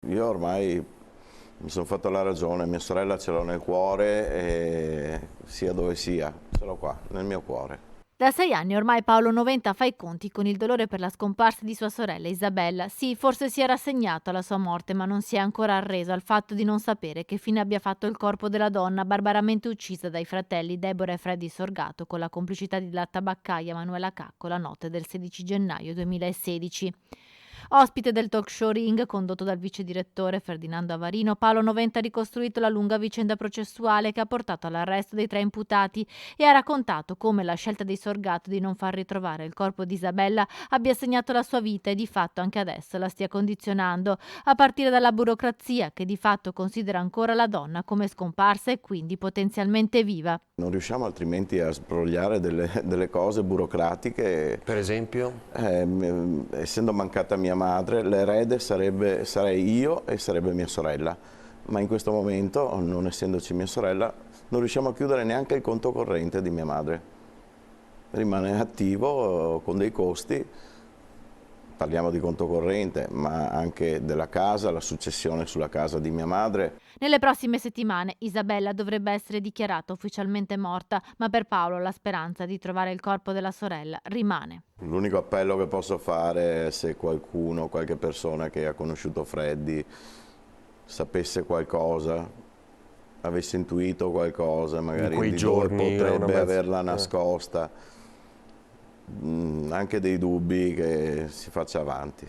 Io ormai mi sono fatto la ragione, mia sorella ce l'ho nel cuore e sia dove sia, ce l'ho qua, nel mio cuore. Da 6 anni ormai Paolo Noventa fa i conti con il dolore per la scomparsa di sua sorella Isabella. Sì, forse si è rassegnato alla sua morte, ma non si è ancora arreso al fatto di non sapere che fine abbia fatto il corpo della donna barbaramente uccisa dai fratelli Deborah e Freddy Sorgato con la complicità della tabaccaia Manuela Cacco la notte del 16 gennaio 2016. Ospite del talk show Ring, condotto dal vice direttore Ferdinando Avarino, Paolo Noventa ha ricostruito la lunga vicenda processuale che ha portato all'arresto dei 3 imputati e ha raccontato come la scelta dei Sorgato di non far ritrovare il corpo di Isabella abbia segnato la sua vita e di fatto anche adesso la stia condizionando, a partire dalla burocrazia che di fatto considera ancora la donna come scomparsa e quindi potenzialmente viva. Non riusciamo altrimenti a sbrogliare delle cose burocratiche. Per esempio? Essendo mancata mia madre, l'erede sarei io e sarebbe mia sorella, ma in questo momento, non essendoci mia sorella, non riusciamo a chiudere neanche il conto corrente di mia madre. Rimane attivo con dei costi, parliamo di conto corrente, ma anche della casa, la successione sulla casa di mia madre. Nelle prossime settimane Isabella dovrebbe essere dichiarata ufficialmente morta, ma per Paolo la speranza di trovare il corpo della sorella rimane. L'unico appello che posso fare è se qualcuno, qualche persona che ha conosciuto Freddy sapesse qualcosa, avesse intuito qualcosa, magari quei di dove giorni, potrebbe averla nascosta, anche dei dubbi, che si faccia avanti.